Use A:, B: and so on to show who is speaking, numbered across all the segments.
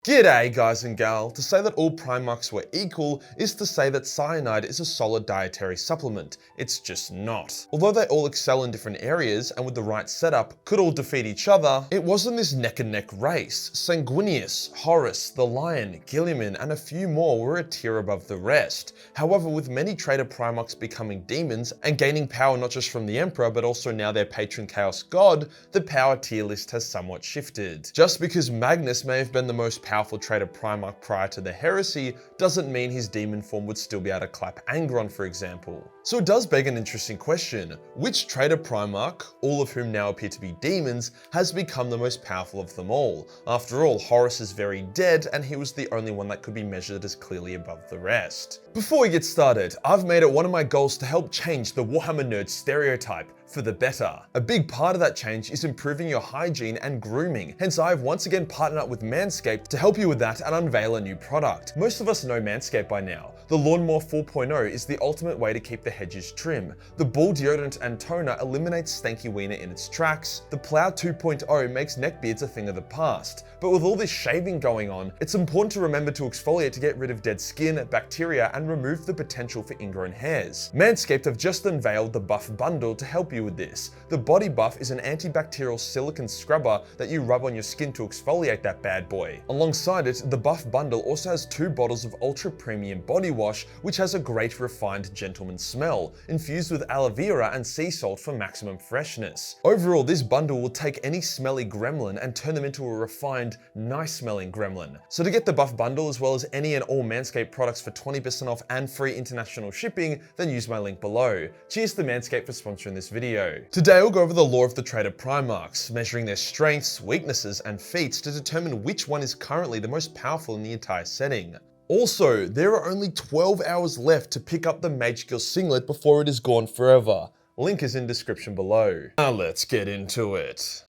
A: G'day guys and gal. To say that all Primarchs were equal is to say that cyanide is a solid dietary supplement. It's just not. Although they all excel in different areas and with the right setup could all defeat each other, it wasn't this neck and neck race. Sanguinius, Horus, the Lion, Guilliman and a few more were a tier above the rest. However, with many Traitor Primarchs becoming demons and gaining power not just from the Emperor but also now their patron Chaos God, the power tier list has somewhat shifted. Just because Magnus may have been the most powerful Traitor Primarch prior to the heresy doesn't mean his demon form would still be able to clap Angron, for example. So it does beg an interesting question. Which Traitor Primarch, all of whom now appear to be demons, has become the most powerful of them all? After all, Horus is very dead and he was the only one that could be measured as clearly above the rest. Before we get started, I've made it one of my goals to help change the Warhammer nerd stereotype for the better. A big part of that change is improving your hygiene and grooming. Hence, I've once again partnered up with Manscaped to help you with that and unveil a new product. Most of us know Manscaped by now. The Lawnmower 4.0 is the ultimate way to keep the hedges trim. The Ball deodorant and toner eliminates stanky wiener in its tracks. The Plow 2.0 makes neckbeards a thing of the past. But with all this shaving going on, it's important to remember to exfoliate to get rid of dead skin, bacteria, and remove the potential for ingrown hairs. Manscaped have just unveiled the Buff Bundle to help you with this. The Body Buff is an antibacterial silicone scrubber that you rub on your skin to exfoliate that bad boy. Alongside it, the Buff Bundle also has 2 bottles of ultra premium body wash, which has a great refined gentleman smell, infused with aloe vera and sea salt for maximum freshness. Overall, this bundle will take any smelly gremlin and turn them into a refined, nice smelling gremlin. So to get the Buff Bundle as well as any and all Manscaped products for 20% off and free international shipping, then use my link below. Cheers to Manscaped for sponsoring this video. Today we'll go over the lore of the Traitor Primarchs, measuring their strengths, weaknesses, and feats to determine which one is currently the most powerful in the entire setting. Also, there are only 12 hours left to pick up the Majorkill singlet before it is gone forever. Link is in description below. Now let's get into it.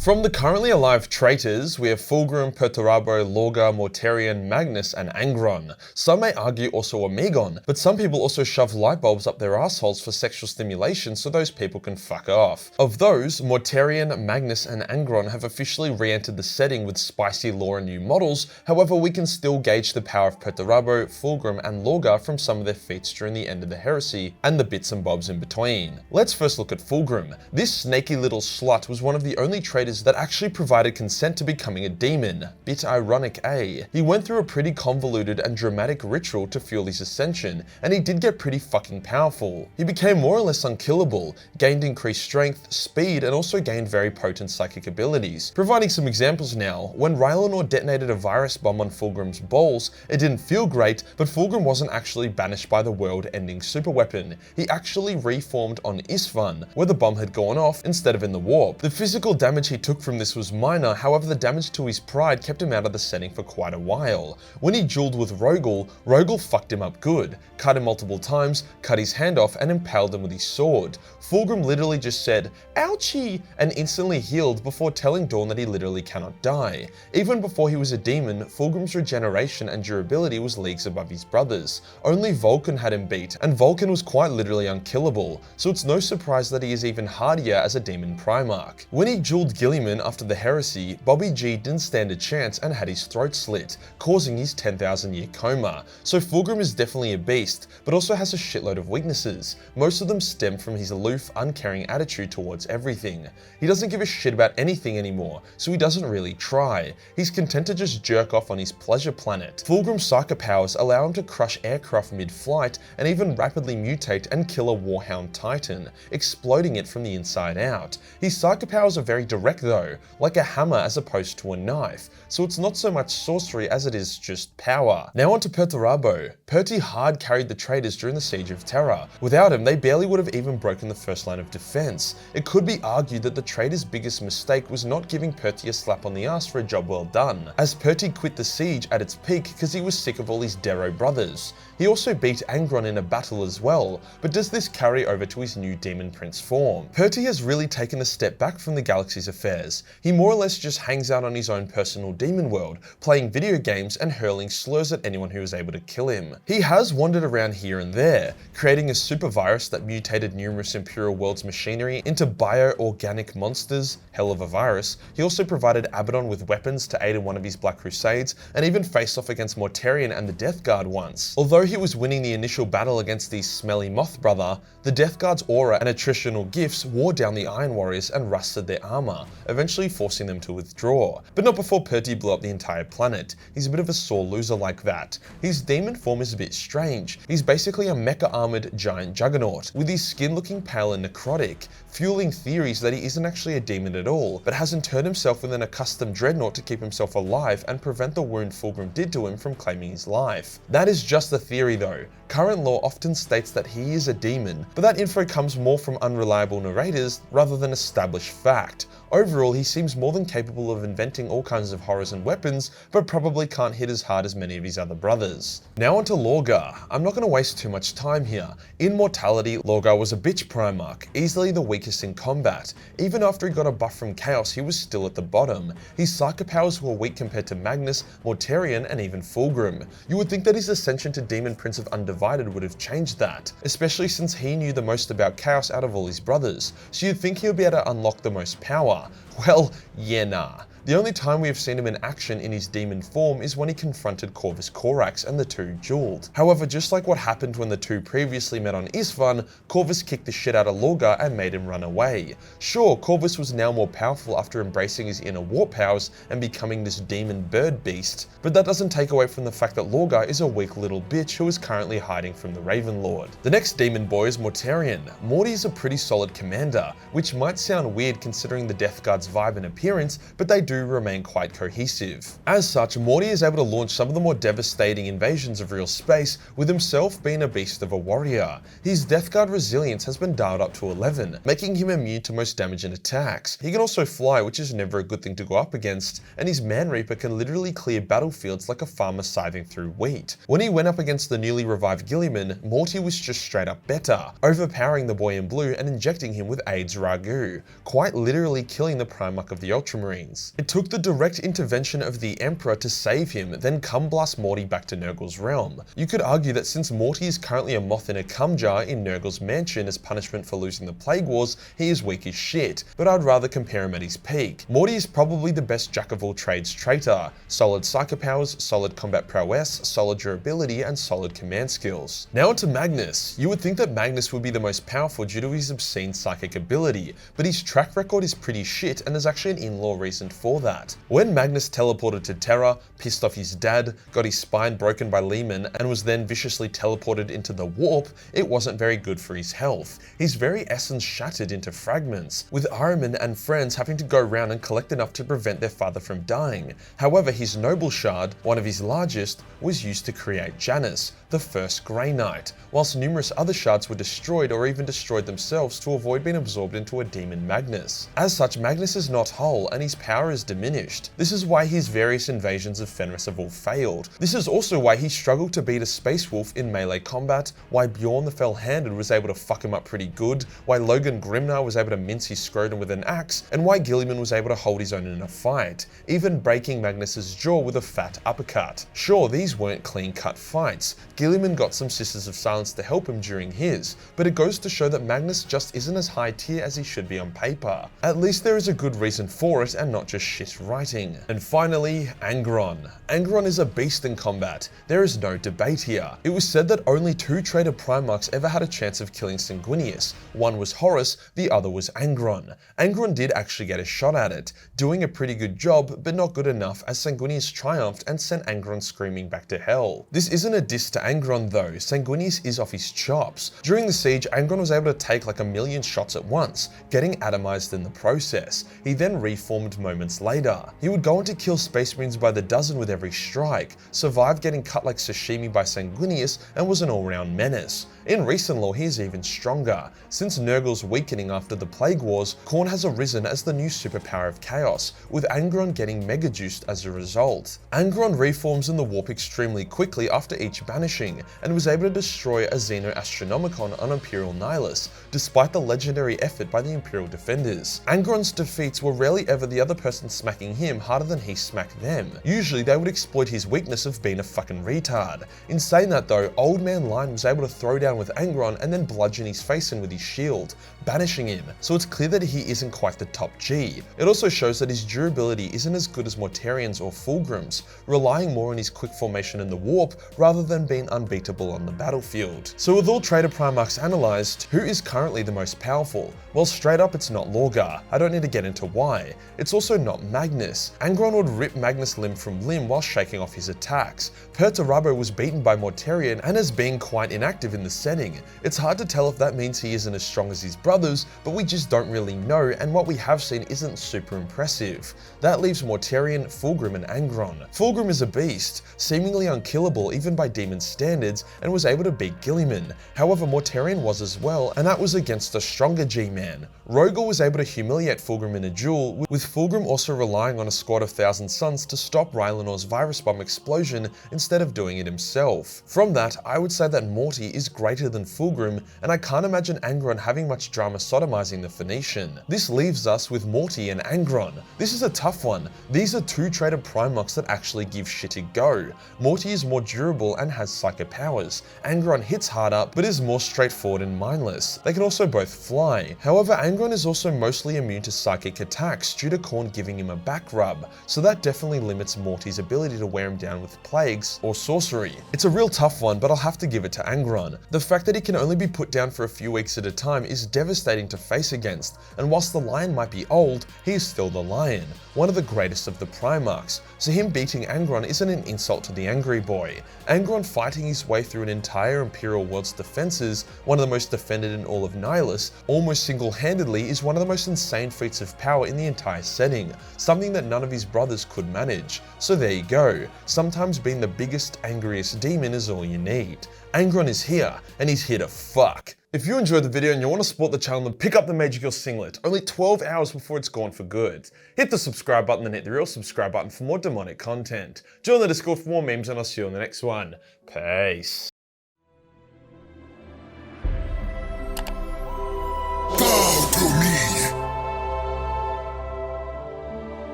A: From the currently alive traitors, we have Fulgrim, Perturabo, Lorgar, Mortarion, Magnus, and Angron. Some may argue also Omegon, but some people also shove light bulbs up their assholes for sexual stimulation so those people can fuck off. Of those, Mortarion, Magnus, and Angron have officially re-entered the setting with spicy lore and new models. However, we can still gauge the power of Perturabo, Fulgrim, and Lorgar from some of their feats during the end of the heresy, and the bits and bobs in between. Let's first look at Fulgrim. This snaky little slut was one of the only traitors that actually provided consent to becoming a demon. Bit ironic, eh? He went through a pretty convoluted and dramatic ritual to fuel his ascension, and he did get pretty fucking powerful. He became more or less unkillable, gained increased strength, speed, and also gained very potent psychic abilities. Providing some examples now, when Rylanor detonated a virus bomb on Fulgrim's balls, it didn't feel great, but Fulgrim wasn't actually banished by the world-ending superweapon. He actually reformed on Isvan, where the bomb had gone off instead of in the warp. The physical damage he took from this was minor, however the damage to his pride kept him out of the setting for quite a while. When he dueled with Rogel fucked him up good, cut him multiple times, cut his hand off and impaled him with his sword. Fulgrim literally just said, "Ouchie," and instantly healed before telling Dawn that he literally cannot die. Even before he was a demon, Fulgrim's regeneration and durability was leagues above his brothers. Only Vulcan had him beat, and Vulcan was quite literally unkillable, so it's no surprise that he is even hardier as a demon Primarch. When he dueled Guilliman after the heresy, Bobby G didn't stand a chance and had his throat slit, causing his 10,000-year coma. So Fulgrim is definitely a beast, but also has a shitload of weaknesses. Most of them stem from his aloof, uncaring attitude towards everything. He doesn't give a shit about anything anymore, so he doesn't really try. He's content to just jerk off on his pleasure planet. Fulgrim's psycho powers allow him to crush aircraft mid-flight and even rapidly mutate and kill a Warhound Titan, exploding it from the inside out. His psycho powers are very direct though, like a hammer as opposed to a knife, so it's not so much sorcery as it is just power. Now on to Perturabo. Perty hard carried the traitors during the Siege of Terra. Without him, they barely would have even broken the first line of defense. It could be argued that the traitors' biggest mistake was not giving Perty a slap on the ass for a job well done, as Perty quit the siege at its peak because he was sick of all his Darrow brothers. He also beat Angron in a battle as well, but does this carry over to his new Demon Prince form? Perty has really taken a step back from the galaxy's affairs. He more or less just hangs out on his own personal demon world, playing video games and hurling slurs at anyone who is able to kill him. He has wandered around here and there, creating a super virus that mutated numerous Imperial worlds' machinery into bio-organic monsters, hell of a virus. He also provided Abaddon with weapons to aid in one of his Black Crusades, and even faced off against Mortarion and the Death Guard once. Although he was winning the initial battle against the smelly Moth Brother, the Death Guard's aura and attritional gifts wore down the Iron Warriors and rusted their armor, eventually forcing them to withdraw. But not before Perty blew up the entire planet. He's a bit of a sore loser like that. His demon form is a bit strange. He's basically a mecha-armored giant juggernaut, with his skin looking pale and necrotic, fueling theories that he isn't actually a demon at all, but has interred himself within a custom dreadnought to keep himself alive and prevent the wound Fulgrim did to him from claiming his life. That is just a theory though. Current lore often states that he is a demon, but that info comes more from unreliable narrators rather than established fact. Overall, he seems more than capable of inventing all kinds of horrors and weapons, but probably can't hit as hard as many of his other brothers. Now onto Lorgar. I'm not going to waste too much time here. In Mortality, Lorgar was a bitch Primarch, easily the weakest in combat. Even after he got a buff from Chaos, he was still at the bottom. His Psycho powers were weak compared to Magnus, Mortarion, and even Fulgrim. You would think that his ascension to Demon Prince of Undivided would have changed that, especially since he knew the most about Chaos out of all his brothers, so you'd think he would be able to unlock the most power. Well, yeah, nah. The only time we have seen him in action in his demon form is when he confronted Corvus Corax and the two dueled. However, just like what happened when the two previously met on Isstvan, Corvus kicked the shit out of Lorgar and made him run away. Sure, Corvus was now more powerful after embracing his inner warp powers and becoming this demon bird beast, but that doesn't take away from the fact that Lorgar is a weak little bitch who is currently hiding from the Raven Lord. The next demon boy is Mortarion. Morty is a pretty solid commander, which might sound weird considering the Death Guard's vibe and appearance, but they do remain quite cohesive. As such, Morty is able to launch some of the more devastating invasions of real space, with himself being a beast of a warrior. His Death Guard resilience has been dialed up to 11, making him immune to most damage and attacks. He can also fly, which is never a good thing to go up against, and his Man Reaper can literally clear battlefields like a farmer scything through wheat. When he went up against the newly revived Guilliman, Morty was just straight up better, overpowering the boy in blue and injecting him with AIDS Ragu, quite literally killing the Primarch of the Ultramarines. It took the direct intervention of the Emperor to save him, then cum blast Morty back to Nurgle's realm. You could argue that since Morty is currently a moth in a cum jar in Nurgle's mansion as punishment for losing the Plague Wars, he is weak as shit, but I'd rather compare him at his peak. Morty is probably the best jack of all trades traitor. Solid psycho powers, solid combat prowess, solid durability, and solid command skills. Now onto Magnus. You would think that Magnus would be the most powerful due to his obscene psychic ability, but his track record is pretty shit and there's actually an in-law reason for that. When Magnus teleported to Terra, pissed off his dad, got his spine broken by Lehman, and was then viciously teleported into the warp, it wasn't very good for his health. His very essence shattered into fragments, with Ahriman and friends having to go around and collect enough to prevent their father from dying. However, his noble shard, one of his largest, was used to create Janus, the first Grey Knight, whilst numerous other shards were destroyed or even destroyed themselves to avoid being absorbed into a demon Magnus. As such, Magnus is not whole and his power is diminished. This is why his various invasions of Fenris have all failed. This is also why he struggled to beat a Space Wolf in melee combat, why Bjorn the Fell-Handed was able to fuck him up pretty good, why Logan Grimnar was able to mince his scrotum with an axe, and why Guilliman was able to hold his own in a fight, even breaking Magnus's jaw with a fat uppercut. Sure, these weren't clean-cut fights. Guilliman got some Sisters of Silence to help him during his, but it goes to show that Magnus just isn't as high tier as he should be on paper. At least there is a good reason for it and not just shit writing. And finally, Angron. Angron is a beast in combat. There is no debate here. It was said that only 2 Traitor Primarchs ever had a chance of killing Sanguinius. One was Horus, the other was Angron. Angron did actually get a shot at it, doing a pretty good job, but not good enough as Sanguinius triumphed and sent Angron screaming back to hell. This isn't a diss to Angron though, Sanguinius is off his chops. During the siege, Angron was able to take like 1,000,000 shots at once, getting atomized in the process. He then reformed moments later. He would go on to kill Space Marines by the dozen with every strike, survived getting cut like sashimi by Sanguinius, and was an all-round menace. In recent lore, he is even stronger. Since Nurgle's weakening after the Plague Wars, Khorne has arisen as the new superpower of Chaos, with Angron getting mega juiced as a result. Angron reforms in the warp extremely quickly after each banishment, banishing, and was able to destroy a Xeno Astronomicon on Imperial Nihilus, despite the legendary effort by the Imperial defenders. Angron's defeats were rarely ever the other person smacking him harder than he smacked them. Usually they would exploit his weakness of being a fucking retard. In saying that though, Old Man Lion was able to throw down with Angron and then bludgeon his face in with his shield, banishing him, so it's clear that he isn't quite the top G. It also shows that his durability isn't as good as Mortarian's or Fulgrim's, relying more on his quick formation in the warp rather than being unbeatable on the battlefield. So with all Traitor Primarchs analysed, who is currently the most powerful? Well, straight up it's not Lorgar. I don't need to get into why. It's also not Magnus. Angron would rip Magnus limb from limb while shaking off his attacks. Perturabo was beaten by Mortarion and is being quite inactive in the setting. It's hard to tell if that means he isn't as strong as his brothers, but we just don't really know, and what we have seen isn't super impressive. That leaves Mortarion, Fulgrim and Angron. Fulgrim is a beast, seemingly unkillable even by demon standards, and was able to beat Guilliman. However, Mortarion was as well, and that was against a stronger G-Man. Rogal was able to humiliate Fulgrim in a duel, with Fulgrim also relying on a squad of Thousand Suns to stop Rylanor's virus bomb explosion instead of doing it himself. From that, I would say that Morty is greater than Fulgrim, and I can't imagine Angron having much drama sodomizing the Phoenician. This leaves us with Morty and Angron. This is a tough one. These are two Traitor Primarchs that actually give shit a go. Morty is more durable and has psycho powers. Angron hits harder, but is more straightforward and mindless. They can also both fly. However, Angron is also mostly immune to psychic attacks due to Khorne giving him a back rub, so that definitely limits Morty's ability to wear him down with plagues or sorcery. It's a real tough one, but I'll have to give it to Angron. The fact that he can only be put down for a few weeks at a time is devastating to face against, and whilst the Lion might be old, he is still the Lion, one of the greatest of the Primarchs, so him beating Angron isn't an insult to the Angry Boy. Angron fighting his way through an entire Imperial world's defenses, one of the most defended in all of Nihilus, almost single-handedly, is one of the most insane feats of power in the entire setting, something that none of his brothers could manage. So there you go, sometimes being the biggest, angriest demon is all you need. Angron is here, and he's here to fuck. If you enjoyed the video and you want to support the channel, then pick up the Majorkill singlet, only 12 hours before it's gone for good. Hit the subscribe button and hit the real subscribe button for more demonic content. Join the Discord for more memes, and I'll see you on the next one. Peace.